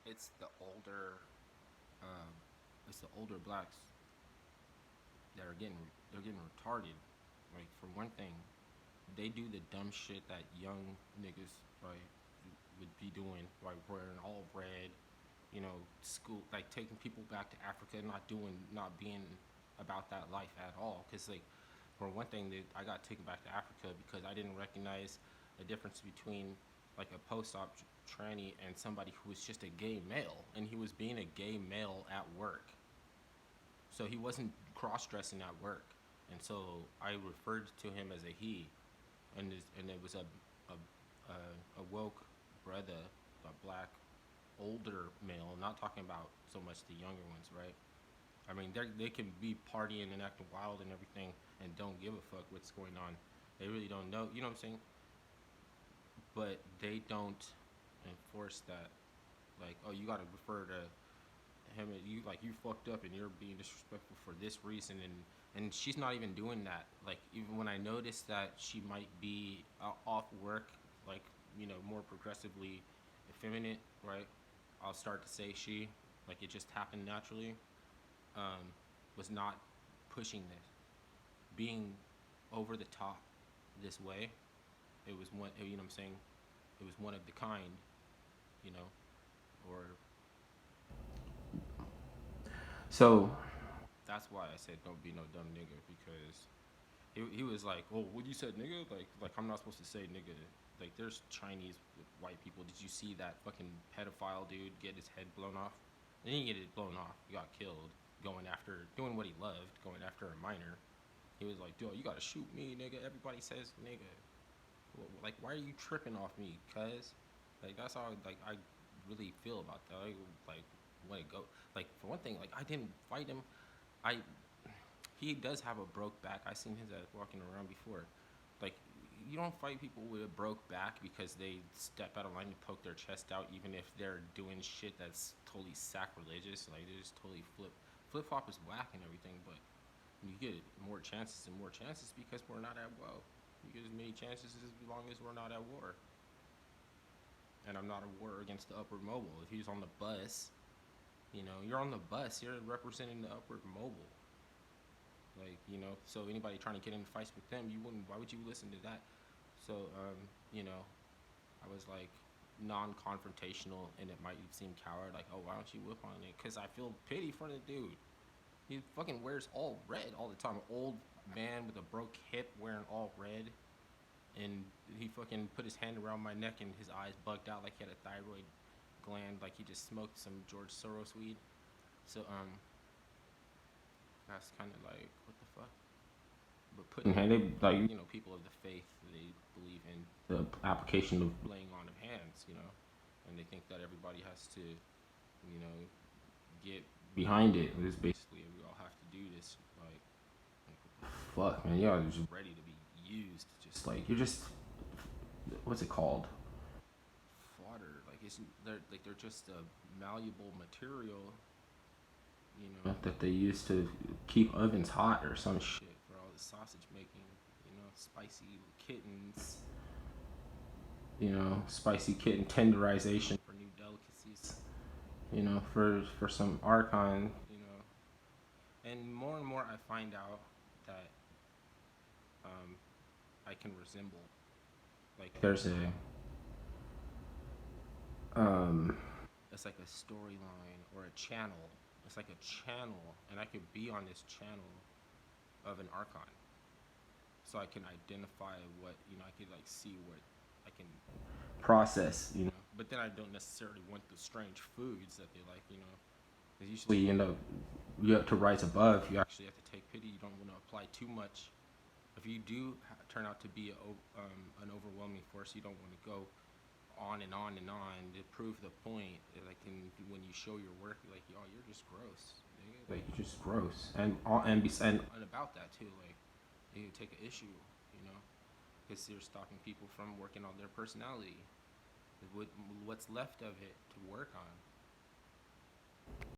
it's the older, uh, it's the older blacks that are they're getting retarded. Like for one thing, they do the dumb shit that young niggas right would be doing, like wearing all red, school, like taking people back to Africa, not being about that life at all. Cause like, for one thing, that I got taken back to Africa because I didn't recognize the difference between like a post-op tranny and somebody who was just a gay male, and he was being a gay male at work. So he wasn't cross-dressing at work, and so I referred to him as a he, and it was a woke brother, a black older male. Not talking about so much the younger ones, right? I mean, they can be partying and acting wild and everything, and don't give a fuck what's going on. They really don't know. You know what I'm saying? But they don't enforce that. Like, oh, you got to refer to him. You like you fucked up and you're being disrespectful for this reason, and she's not even doing that. Like, even when I notice that she might be off work, like, more progressively effeminate, right? I'll start to say she, like, it just happened naturally. Um, was not pushing this, being over the top this way. It was one, you know what I'm saying? It was one of the kind, you know, or so that's why I said don't be no dumb nigga, because he was like, oh, what you said nigga? Like I'm not supposed to say nigga. Like there's Chinese white people. Did you see that fucking pedophile dude get his head blown off? He didn't get it blown off. He got killed going after doing what he loved, going after a minor. He was like, dude, you gotta shoot me, nigga. Everybody says nigga. Like, why are you tripping off me, cuz? Like, that's how, like, I really feel about that. Like, let it go. Like, for one thing, like, I didn't fight him. I, he does have a broke back. I seen his ass walking around before. Like, you don't fight people with a broke back because they step out of line and poke their chest out, even if they're doing shit that's totally sacrilegious. Like, they just totally flip flop is whack and everything, but you get more chances and more chances because we're not at war. You get as many chances as long as we're not at war. And I'm not at war against the upward mobile. If he's on the bus, you're on the bus. You're representing the upward mobile. Like, so anybody trying to get into fights with them, you wouldn't. Why would you listen to that? So, I was like non-confrontational, and it might seem coward. Like, oh, why don't you whip on it? Because I feel pity for the dude. He fucking wears all red all the time. Old man with a broke hip wearing all red. And he fucking put his hand around my neck and his eyes bugged out like he had a thyroid gland, like he just smoked some George Soros weed. So, that's kind of like, what the fuck? But putting hand, they, like, people of the faith, they believe in the application of laying on of hands, and they think that everybody has to, get behind it. It's basically we all have to do this. Like fuck, man, y'all are just ready to be used. Just like you're just what's it called? Fodder. Like they're just a malleable material, that they use to keep ovens hot or some shit for all the sausage making. Spicy kittens. Spicy kitten tenderization for new delicacies. For some archon. And more I find out that I can resemble. Like there's a um, it's like a storyline or a channel. It's like a channel, and I could be on this channel of an archon, so I can identify what I could like see what I can process. But then I don't necessarily want the strange foods that they like. Because usually you have to rise above. You actually have to take pity. You don't want to apply too much. If you do turn out to be an overwhelming force, you don't want to go on and on and on to prove the point. Like when you show your work, you're like, yo, you're just gross. Nigga. Like you're just gross, and about that too. Like you take an issue, because you're stopping people from working on their personality. What's left of it to work on.